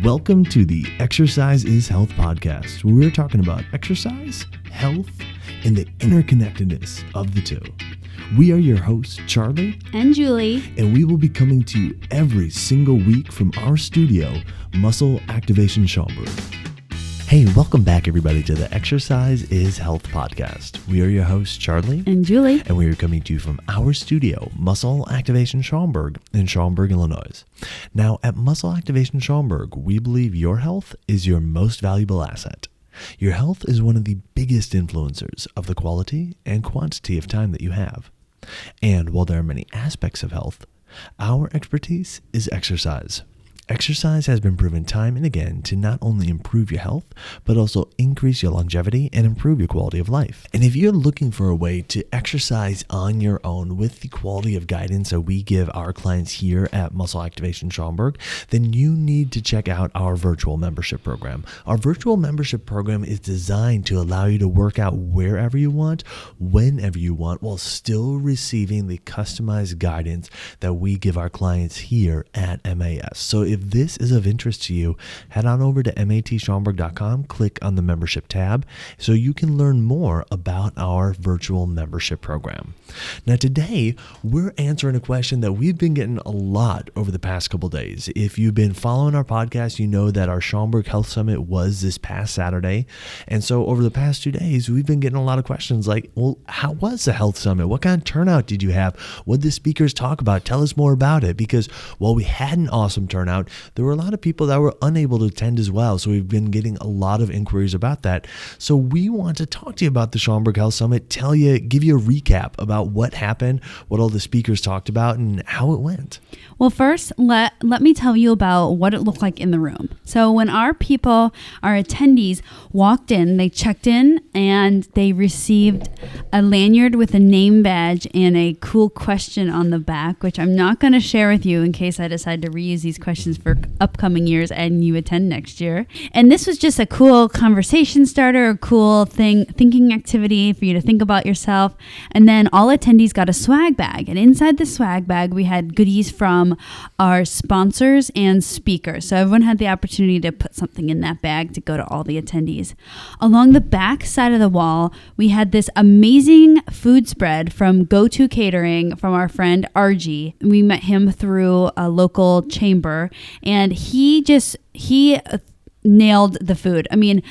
Welcome to the Exercise is Health podcast, where we're talking about exercise, health, and the interconnectedness of the two. We are your hosts, Charlie and Julie, and we will be coming to you every single week from our studio, Muscle Activation Schaumburg. Hey, welcome back, everybody, to the Exercise is Health podcast. We are your hosts, Charlie and Julie, and we are coming to you from our studio, Muscle Activation Schaumburg in Schaumburg, Illinois. Now, at Muscle Activation Schaumburg, we believe your health is your most valuable asset. Your health is one of the biggest influencers of the quality and quantity of time that you have. And while there are many aspects of health, our expertise is exercise. Exercise has been proven time and again to not only improve your health, but also increase your longevity and improve your quality of life. And if you're looking for a way to exercise on your own with the quality of guidance that we give our clients here at Muscle Activation Schaumburg, then you need to check out our virtual membership program. Our virtual membership program is designed to allow you to work out wherever you want, whenever you want, while still receiving the customized guidance that we give our clients here at MAS. So if this is of interest to you, head on over to matschaumburg.com, click on the membership tab so you can learn more about our virtual membership program. Now today, we're answering a question that we've been getting a lot over the past couple days. If you've been following our podcast, you know that our Schaumburg Health Summit was this past Saturday. And so over the past 2 days, we've been getting a lot of questions like, well, how was the Health Summit? What kind of turnout did you have? What did the speakers talk about? Tell us more about it. Because while we had an awesome turnout, there were a lot of people that were unable to attend as well. So we've been getting a lot of inquiries about that. So we want to talk to you about the Schaumburg Health Summit, give you a recap about what happened, what all the speakers talked about, and how it went. Well, first, let me tell you about what it looked like in the room. So when our attendees walked in, they checked in and they received a lanyard with a name badge and a cool question on the back, which I'm not going to share with you in case I decide to reuse these questions for upcoming years and you attend next year. And this was just a cool conversation starter, a cool thinking activity for you to think about yourself. And then all attendees got a swag bag. And inside the swag bag, we had goodies from our sponsors and speakers. So everyone had the opportunity to put something in that bag to go to all the attendees. Along the back side of the wall, we had this amazing food spread from Go-To Catering from our friend RG. We met him through a local chamber, and he nailed the food. I mean,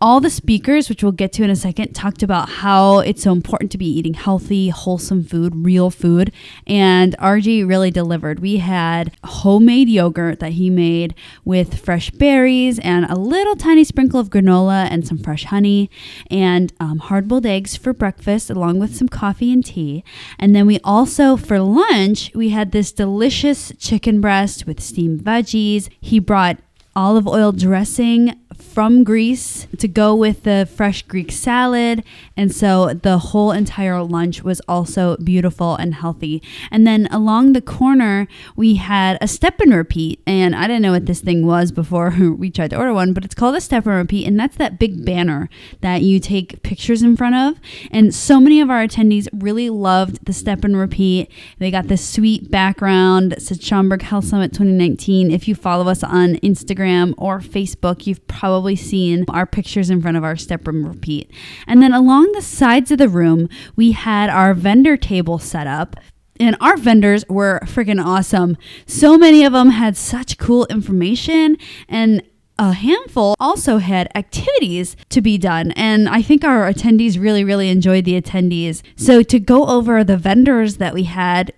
all the speakers, which we'll get to in a second, talked about how it's so important to be eating healthy, wholesome food, real food. And RG really delivered. We had homemade yogurt that he made with fresh berries and a little tiny sprinkle of granola and some fresh honey and hard-boiled eggs for breakfast, along with some coffee and tea. And then we also, for lunch, we had this delicious chicken breast with steamed veggies. He brought olive oil dressing from Greece to go with the fresh Greek salad. And so the whole entire lunch was also beautiful and healthy. And then along the corner, we had a step and repeat. And I didn't know what this thing was before we tried to order one, but it's called a step and repeat. And that's that big banner that you take pictures in front of. And so many of our attendees really loved the step and repeat. They got this sweet background that said Schaumburg Health Summit 2019. If you follow us on Instagram or Facebook, you've probably seen our pictures in front of our step and repeat. And then along the sides of the room, we had our vendor table set up. And our vendors were freaking awesome. So many of them had such cool information, and a handful also had activities to be done. And I think our attendees really, really enjoyed the attendees. So to go over the vendors that we had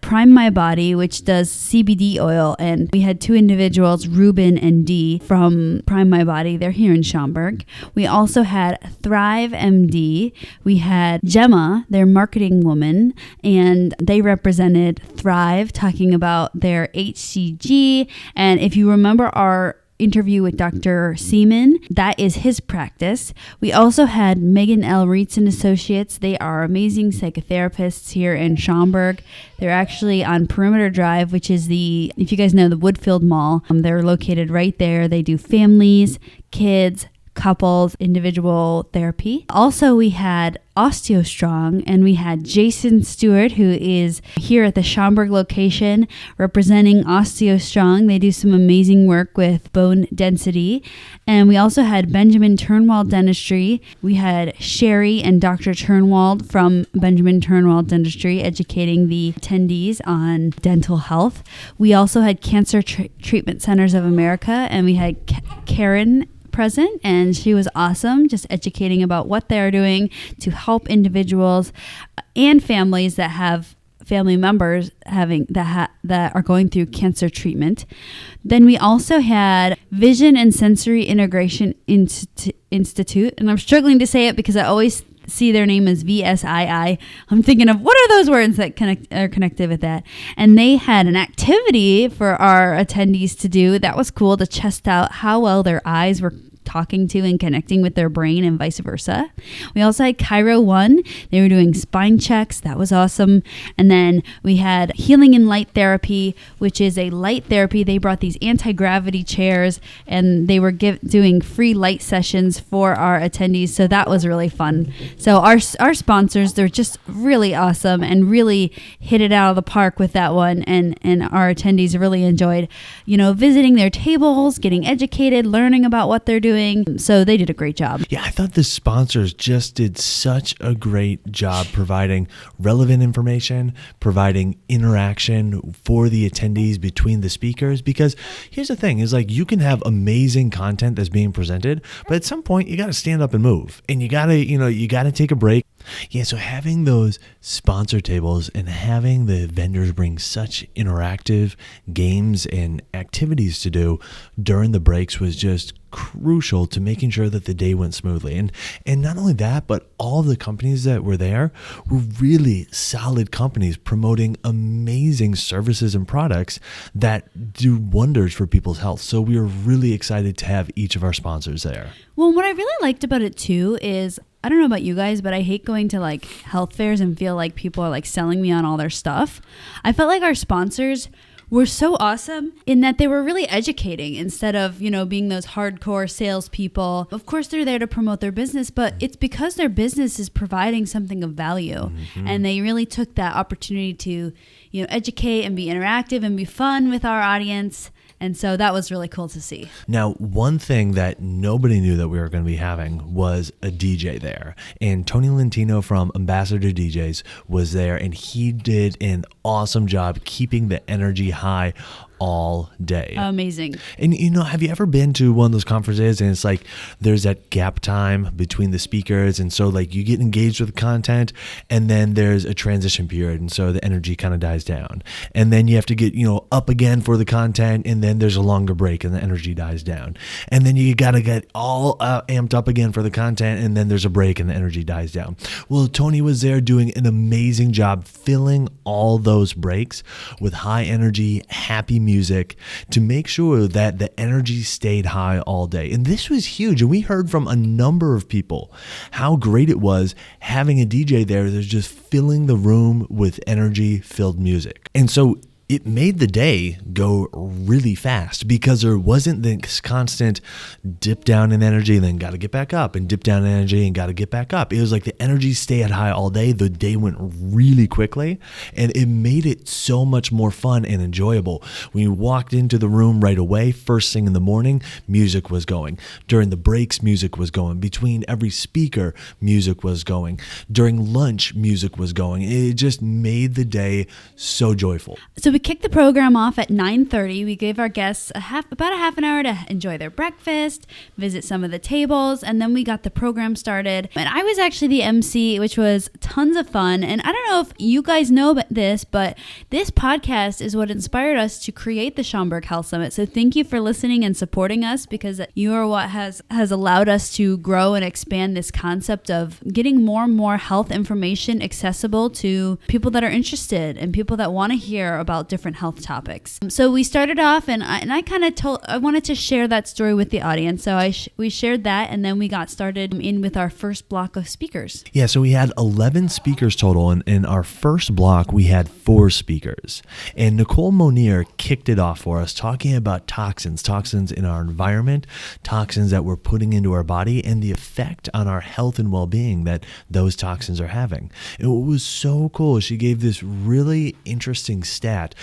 Prime My Body, which does CBD oil. And we had two individuals, Ruben and Dee from Prime My Body. They're here in Schaumburg. We also had Thrive MD. We had Gemma, their marketing woman, and they represented Thrive, talking about their HCG. And if you remember our interview with Dr. Seaman, that is his practice. We also had Megan L. Reitz and Associates. They are amazing psychotherapists here in Schaumburg. They're actually on Perimeter Drive, which is if you guys know, the Woodfield Mall. They're located right there. They do families, kids, couples, individual therapy. Also, we had OsteoStrong, and we had Jason Stewart, who is here at the Schaumburg location representing OsteoStrong. They do some amazing work with bone density. And we also had Benjamin Turnwald Dentistry. We had Sherry and Dr. Turnwald from Benjamin Turnwald Dentistry educating the attendees on dental health. We also had Cancer Treatment Centers of America, and we had Karen present, and she was awesome, just educating about what they're doing to help individuals and families that have family members having that are going through cancer treatment. Then we also had Vision and Sensory Integration Institute, and I'm struggling to say it because I always see their name as VSII. I'm thinking of what are those words that are connected with that. And they had an activity for our attendees to do that was cool to test out how well their eyes were talking to and connecting with their brain and vice versa. We also had Chiro One. They were doing spine checks. That was awesome. And then we had Healing in Light Therapy, which is a light therapy. They brought these anti-gravity chairs, and they were doing free light sessions for our attendees. So that was really fun. So our sponsors, they're just really awesome and really hit it out of the park with that one. And our attendees really enjoyed, visiting their tables, getting educated, learning about what they're doing. So they did a great job. Yeah, I thought the sponsors just did such a great job providing relevant information, providing interaction for the attendees between the speakers. Because here's the thing is like you can have amazing content that's being presented, but at some point you got to stand up and move, and you got to take a break. Yeah, so having those sponsor tables and having the vendors bring such interactive games and activities to do during the breaks was just crucial to making sure that the day went smoothly. And not only that, but all the companies that were there were really solid companies promoting amazing services and products that do wonders for people's health. So we were really excited to have each of our sponsors there. Well, what I really liked about it too is, I don't know about you guys, but I hate going to like health fairs and feel like people are like selling me on all their stuff. I felt like our sponsors were so awesome in that they were really educating instead of, being those hardcore salespeople. Of course, they're there to promote their business, but it's because their business is providing something of value. Mm-hmm. And they really took that opportunity to, educate and be interactive and be fun with our audience. And so that was really cool to see. Now, one thing that nobody knew that we were going to be having was a DJ there. And Tony Lentino from Ambassador DJs was there, and he did an awesome job keeping the energy high all day. Amazing. And have you ever been to one of those conferences and it's like there's that gap time between the speakers, and so like you get engaged with the content and then there's a transition period, and so the energy kind of dies down, and then you have to get up again for the content, and then there's a longer break and the energy dies down, and then you got to get all amped up again for the content, and then there's a break and the energy dies down. Well, Tony was there doing an amazing job filling all those breaks with high energy, happy music to make sure that the energy stayed high all day. And this was huge. And we heard from a number of people how great it was having a DJ there that's just filling the room with energy-filled music. And so it made the day go really fast because there wasn't this constant dip down in energy and then got to get back up, and dip down in energy and got to get back up. It was like the energy stayed high all day. The day went really quickly, and it made it so much more fun and enjoyable. When you walked into the room right away, first thing in the morning, music was going. During the breaks, music was going. Between every speaker, music was going. During lunch, music was going. It just made the day so joyful. So we kicked the program off at 9:30. We gave our guests about a half an hour to enjoy their breakfast, visit some of the tables, and then we got the program started. And I was actually the MC, which was tons of fun. And I don't know if you guys know this, but this podcast is what inspired us to create the Schaumburg Health Summit. So thank you for listening and supporting us, because you are what has allowed us to grow and expand this concept of getting more and more health information accessible to people that are interested and people that want to hear about about different health topics. So we started off, and I kind of I wanted to share that story with the audience. So we shared that, and then we got started in with our first block of speakers. Yeah, so we had 11 speakers total, and in our first block, we had 4 speakers. And Nicole Monier kicked it off for us, talking about toxins in our environment, toxins that we're putting into our body, and the effect on our health and well-being that those toxins are having. And what was so cool, she gave this really interesting stat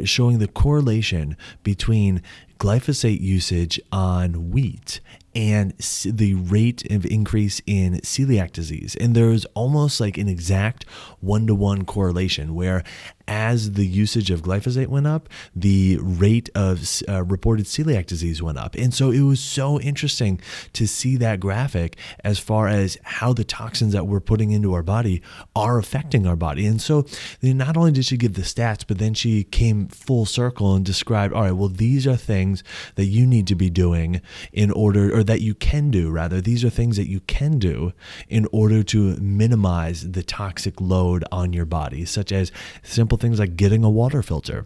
showing the correlation between glyphosate usage on wheat and the rate of increase in celiac disease. And there's almost like an exact 1-to-1 correlation where as the usage of glyphosate went up, the rate of reported celiac disease went up. And so it was so interesting to see that graphic as far as how the toxins that we're putting into our body are affecting our body. And so not only did she give the stats, but then she came full circle and described, all right, well, these are things that you need to be doing in order, or that you can do rather. These are things that you can do in order to minimize the toxic load on your body, such as simple things like getting a water filter,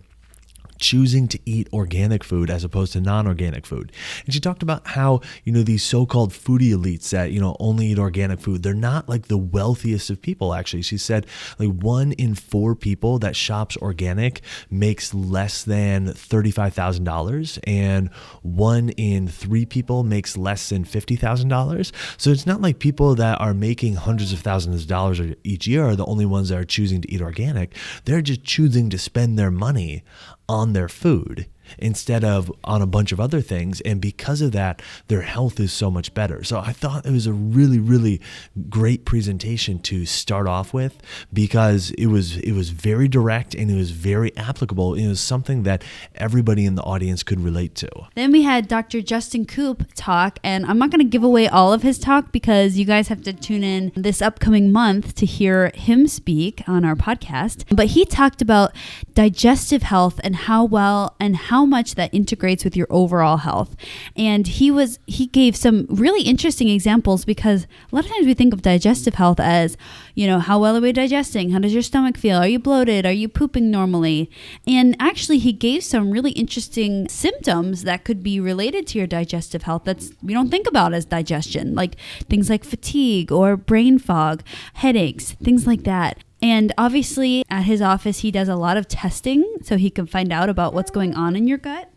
choosing to eat organic food as opposed to non-organic food. And she talked about how, these so-called foodie elites that, only eat organic food, they're not like the wealthiest of people, actually. She said like 1 in 4 people that shops organic makes less than $35,000, and 1 in 3 people makes less than $50,000. So it's not like people that are making hundreds of thousands of dollars each year are the only ones that are choosing to eat organic. They're just choosing to spend their money on their food instead of on a bunch of other things. And because of that, their health is so much better. So I thought it was a really, really great presentation to start off with, because it was very direct and it was very applicable. It was something that everybody in the audience could relate to. Then we had Dr. Justin Koop talk, and I'm not going to give away all of his talk because you guys have to tune in this upcoming month to hear him speak on our podcast. But he talked about digestive health and how much that integrates with your overall health. And he gave some really interesting examples, because a lot of times we think of digestive health as, how well are we digesting? How does your stomach feel? Are you bloated? Are you pooping normally? And actually he gave some really interesting symptoms that could be related to your digestive health that's we don't think about as digestion, like things like fatigue or brain fog, headaches, things like that. And obviously at his office, he does a lot of testing so he can find out about what's going on in your gut.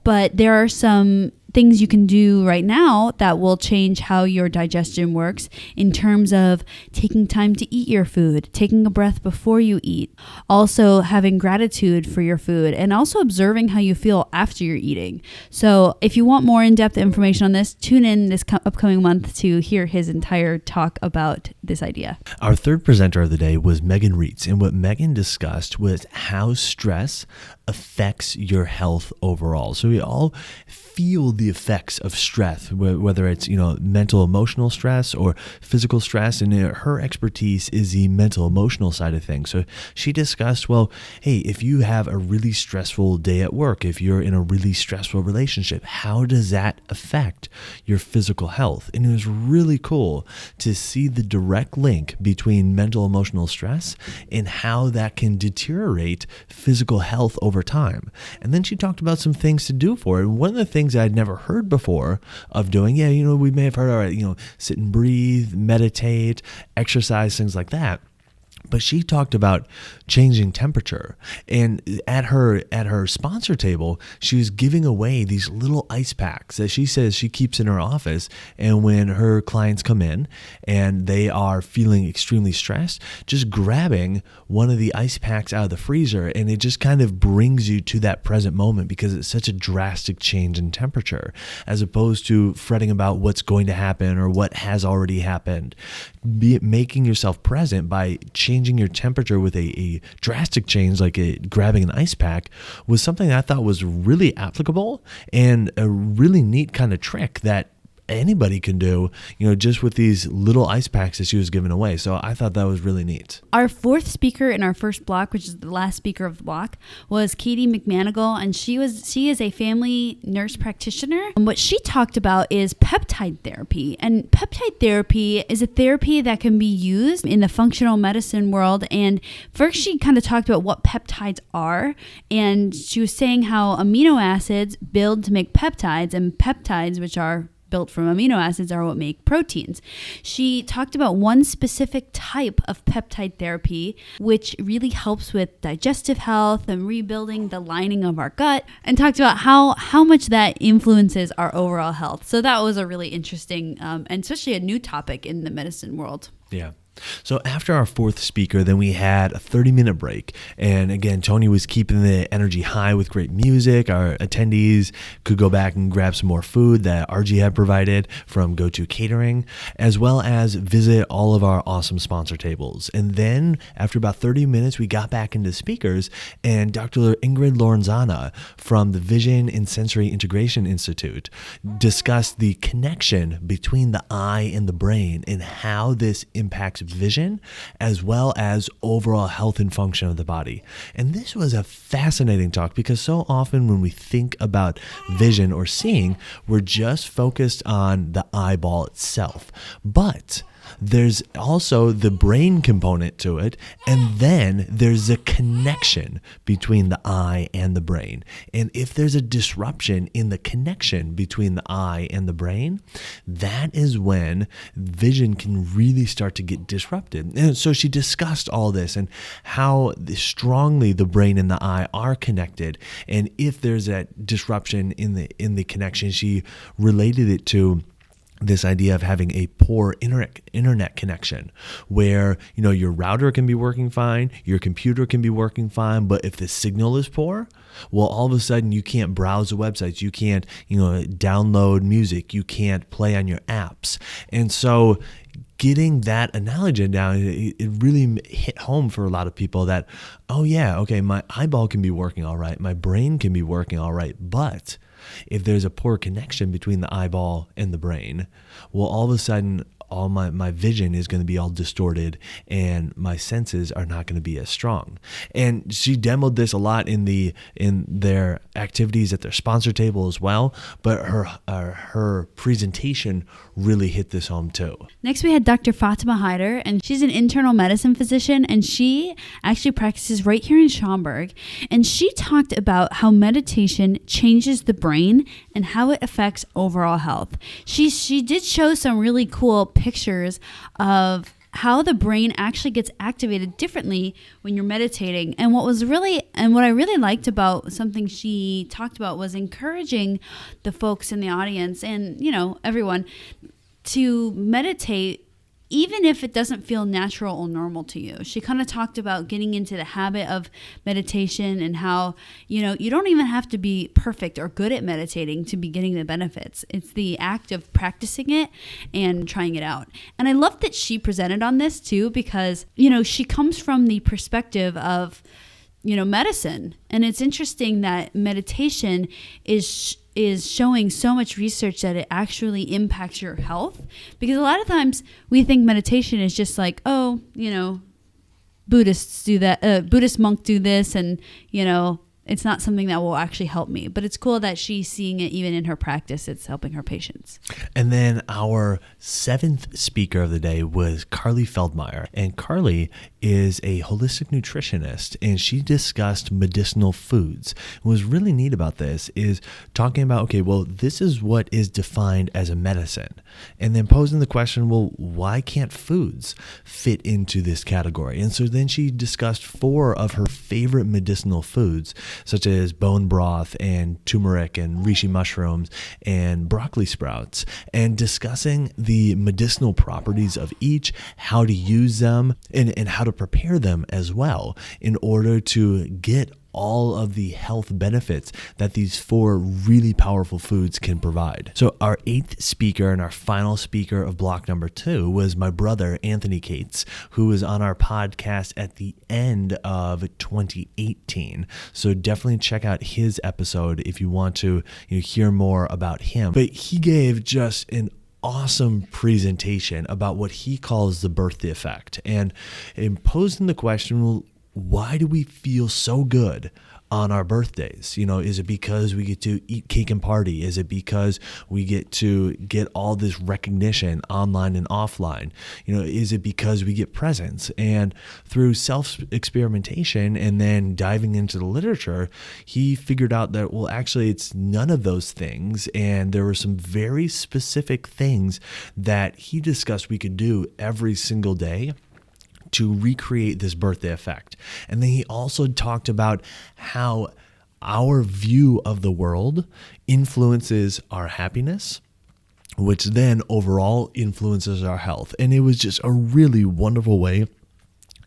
But there are some things you can do right now that will change how your digestion works, in terms of taking time to eat your food, taking a breath before you eat, also having gratitude for your food, and also observing how you feel after you're eating. So if you want more in-depth information on this, tune in this upcoming month to hear his entire talk about this idea. Our third presenter of the day was Megan Reitz, and what Megan discussed was how stress affects your health overall. So we all feel the effects of stress, whether it's, mental, emotional stress or physical stress. And her expertise is the mental, emotional side of things. So she discussed, well, hey, if you have a really stressful day at work, if you're in a really stressful relationship, how does that affect your physical health? And it was really cool to see the direct link between mental, emotional stress and how that can deteriorate physical health over time. And then she talked about some things to do for it. And one of the things I'd never heard before of doing, we may have heard, all right, sit and breathe, meditate, exercise, things like that. But she talked about changing temperature, and at her sponsor table, she was giving away these little ice packs that she says she keeps in her office. And when her clients come in and they are feeling extremely stressed, just grabbing one of the ice packs out of the freezer, and it just kind of brings you to that present moment, because it's such a drastic change in temperature, as opposed to fretting about what's going to happen or what has already happened. Making yourself present by changing your temperature with a drastic change like grabbing an ice pack was something that I thought was really applicable and a really neat kind of trick that anybody can do, just with these little ice packs that she was giving away. So I thought that was really neat. Our fourth speaker in our first block, which is the last speaker of the block, was Katie McManigal, and she is a family nurse practitioner. And what she talked about is peptide therapy. And peptide therapy is a therapy that can be used in the functional medicine world. And first she kind of talked about what peptides are, and she was saying how amino acids build to make peptides, and peptides, which are built from amino acids, are what make proteins. She talked about one specific type of peptide therapy, which really helps with digestive health and rebuilding the lining of our gut, and talked about how much that influences our overall health. So that was a really interesting and especially a new topic in the medicine world. Yeah. So after our fourth speaker, then we had a 30-minute break. And again, Tony was keeping the energy high with great music. Our attendees could go back and grab some more food that RG had provided from Go-To Catering, as well as visit all of our awesome sponsor tables. And then after about 30 minutes, we got back into speakers, and Dr. Ingrid Lorenzana from the Vision and Sensory Integration Institute discussed the connection between the eye and the brain and how this impacts vision, as well as overall health and function of the body. And this was a fascinating talk, because so often when we think about vision or seeing, we're just focused on the eyeball itself. But there's also the brain component to it, and then there's a connection between the eye and the brain. And if there's a disruption in the connection between the eye and the brain, that is when vision can really start to get disrupted. And so she discussed all this and how strongly the brain and the eye are connected. And if there's that disruption in the connection, she related it to this idea of having a poor internet connection, where your router can be working fine, your computer can be working fine, but if the signal is poor, well, all of a sudden you can't browse the websites, you can't download music, you can't play on your apps. And so getting that analogy down, it really hit home for a lot of people that, oh yeah, okay, my eyeball can be working all right, my brain can be working all right, but if there's a poor connection between the eyeball and the brain, well, all of a sudden, all my vision is going to be all distorted, and my senses are not going to be as strong. And she demoed this a lot in their activities at their sponsor table as well. But her presentation really hit this home too. Next, we had Dr. Fatima Hyder, and she's an internal medicine physician, and she actually practices right here in Schaumburg. And she talked about how meditation changes the brain and how it affects overall health. She did show some really cool pictures of how the brain actually gets activated differently when you're meditating. And what I really liked about something she talked about was encouraging the folks in the audience and, everyone to meditate, even if it doesn't feel natural or normal to you. She kind of talked about getting into the habit of meditation and how, you don't even have to be perfect or good at meditating to be getting the benefits. It's the act of practicing it and trying it out. And I love that she presented on this too, because, she comes from the perspective of, medicine. And it's interesting that meditation is showing so much research that it actually impacts your health, because a lot of times we think meditation is just like, Buddhists do that, Buddhist monk do this, and it's not something that will actually help me. But it's cool that she's seeing it even in her practice. It's helping her patients. And then our seventh speaker of the day was Carly Feldmeyer. And Carly is a holistic nutritionist, and she discussed medicinal foods. What was really neat about this is talking about, okay, well, this is what is defined as a medicine. And then posing the question, well, why can't foods fit into this category? And so then she discussed 4 of her favorite medicinal foods, such as bone broth and turmeric and reishi mushrooms and broccoli sprouts, and discussing the medicinal properties of each, how to use them, and how to prepare them as well in order to get all of the health benefits that these 4 really powerful foods can provide. So our 8th speaker and our final speaker of block number 2 was my brother, Anthony Cates, who was on our podcast at the end of 2018. So definitely check out his episode if you want to hear more about him. But he gave just an awesome presentation about what he calls the birthday effect, and posing the question, well, why do we feel so good on our birthdays? Is it because we get to eat cake and party? Is it because we get to get all this recognition online and offline? Is it because we get presents? And through self-experimentation and then diving into the literature, he figured out that, well, actually it's none of those things. And there were some very specific things that he discussed we could do every single day to recreate this birthday effect. And then he also talked about how our view of the world influences our happiness, which then overall influences our health. And it was just a really wonderful way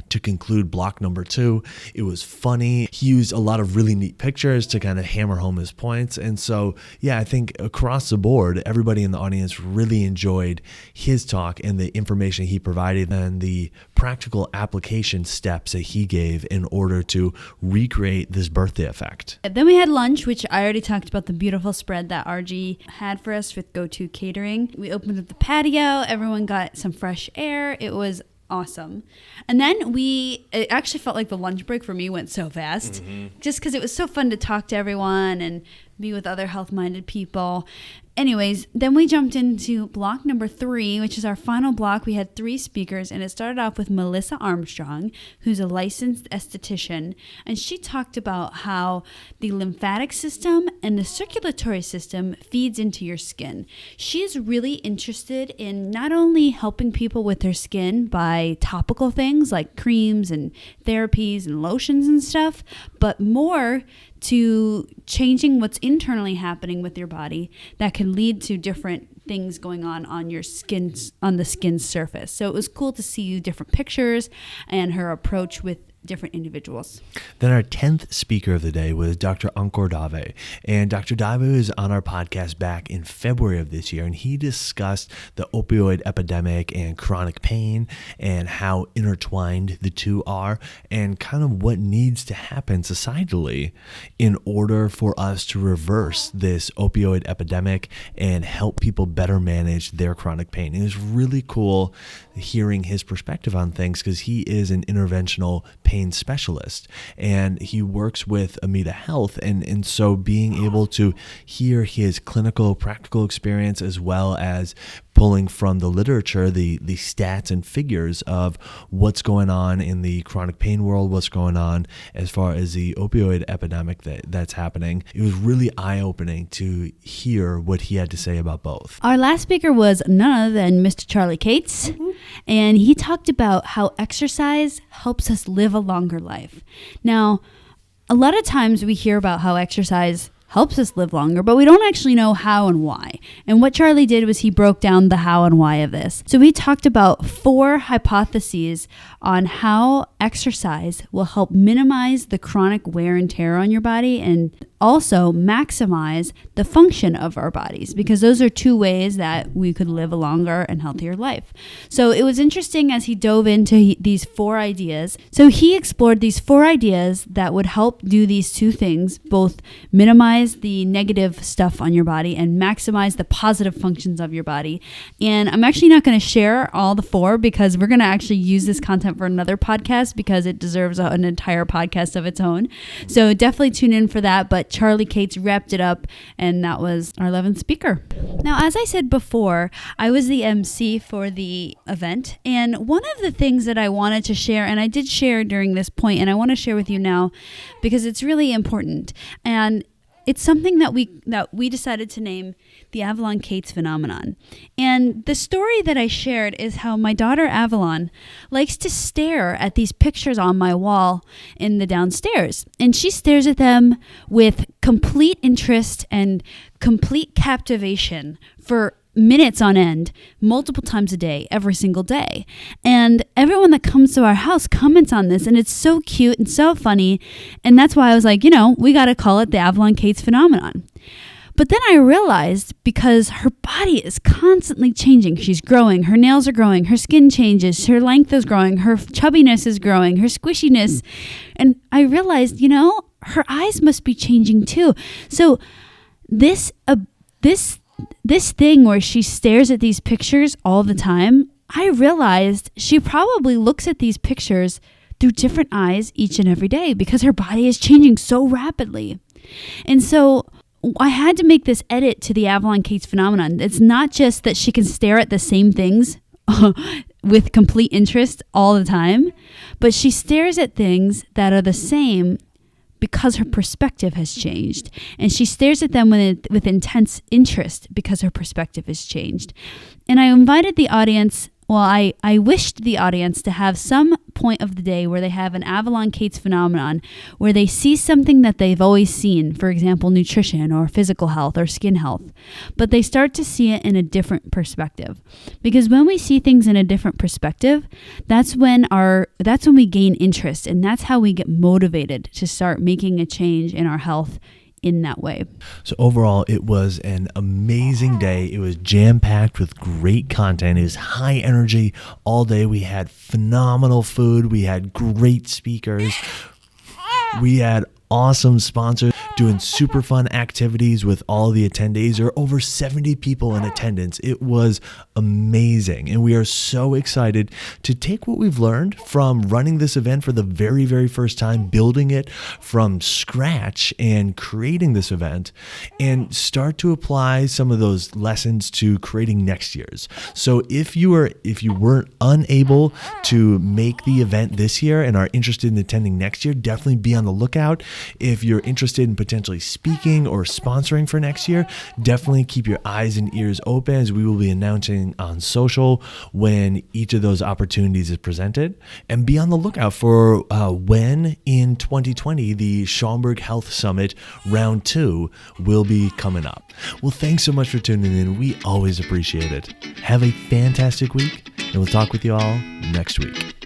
to conclude block number 2. It was funny. He used a lot of really neat pictures to kind of hammer home his points. And so, yeah, I think across the board, everybody in the audience really enjoyed his talk and the information he provided and the practical application steps that he gave in order to recreate this birthday effect. Then we had lunch, which I already talked about, the beautiful spread that RG had for us with Go-To Catering. We opened up the patio. Everyone got some fresh air. It was awesome. And then it actually felt like the lunch break for me went so fast, just because it was so fun to talk to everyone and be with other health-minded people. Anyways, then we jumped into block number 3, which is our final block. We had 3 speakers, and it started off with Melissa Armstrong, who's a licensed esthetician, and she talked about how the lymphatic system and the circulatory system feeds into your skin. She is really interested in not only helping people with their skin by topical things like creams and therapies and lotions and stuff, but more to changing what's internally happening with your body that can lead to different things going on your skin, on the skin's surface. So it was cool to see different pictures and her approach with different individuals. Then our 10th speaker of the day was Dr. Ankur Dave. And Dr. Dave was on our podcast back in February of this year, and he discussed the opioid epidemic and chronic pain and how intertwined the two are and kind of what needs to happen societally in order for us to reverse this opioid epidemic and help people better manage their chronic pain. It was really cool hearing his perspective on things because he is an interventional pain specialist and he works with Amita Health, and so being able to hear his clinical practical experience as well as pulling from the literature the stats and figures of what's going on in the chronic pain world, what's going on as far as the opioid epidemic that's happening. It was really eye-opening to hear what he had to say about both. Our last speaker was none other than Mr. Charlie Cates, and he talked about how exercise helps us live a longer life. Now, a lot of times we hear about how exercise helps us live longer, but we don't actually know how and why. And what Charlie did was he broke down the how and why of this. So we talked about 4 hypotheses on how exercise will help minimize the chronic wear and tear on your body and also maximize the function of our bodies, because those are 2 ways that we could live a longer and healthier life. So it was interesting as he dove into these 4 ideas. So he explored these 4 ideas that would help do these 2 things, both minimize the negative stuff on your body and maximize the positive functions of your body. And I'm actually not going to share all the 4 because we're going to actually use this content for another podcast because it deserves an entire podcast of its own. So definitely tune in for that. But Charlie Cates wrapped it up, and that was our 11th speaker. Now, as I said before, I was the MC for the event, and one of the things that I wanted to share, and I did share during this point, and I want to share with you now because it's really important, and it's something that we decided to name the Avalon Cates phenomenon. And the story that I shared is how my daughter Avalon likes to stare at these pictures on my wall in the downstairs. And she stares at them with complete interest and complete captivation for minutes on end, multiple times a day, every single day. And everyone that comes to our house comments on this, and it's so cute and so funny. And that's why I was like, we got to call it the Avalon Cates phenomenon. But then I realized because her body is constantly changing, she's growing, her nails are growing, her skin changes, her length is growing, her chubbiness is growing, her squishiness. And I realized, her eyes must be changing too. So this this thing where she stares at these pictures all the time, I realized she probably looks at these pictures through different eyes each and every day because her body is changing so rapidly. And so I had to make this edit to the Avalon Cates phenomenon. It's not just that she can stare at the same things with complete interest all the time, but she stares at things that are the same because her perspective has changed. And she stares at them with intense interest because her perspective has changed. And I invited the audience, I wished the audience to have some point of the day where they have an Avalon Cates phenomenon, where they see something that they've always seen, for example, nutrition or physical health or skin health, but they start to see it in a different perspective. Because when we see things in a different perspective, that's when we gain interest, and that's how we get motivated to start making a change in our health in that way. So overall, it was an amazing day. It was jam-packed with great content. It was high energy all day. We had phenomenal food. We had great speakers. We had awesome sponsors doing super fun activities with all the attendees. There were over 70 people in attendance. It was amazing. And we are so excited to take what we've learned from running this event for the very, very first time, building it from scratch and creating this event, and start to apply some of those lessons to creating next year's. So if you weren't unable to make the event this year and are interested in attending next year, definitely be on the lookout. If you're interested in potentially speaking or sponsoring for next year, definitely keep your eyes and ears open, as we will be announcing on social when each of those opportunities is presented. And be on the lookout for when in 2020 the Schaumburg Health Summit Round 2 will be coming up. Well, thanks so much for tuning in. We always appreciate it. Have a fantastic week, and we'll talk with you all next week.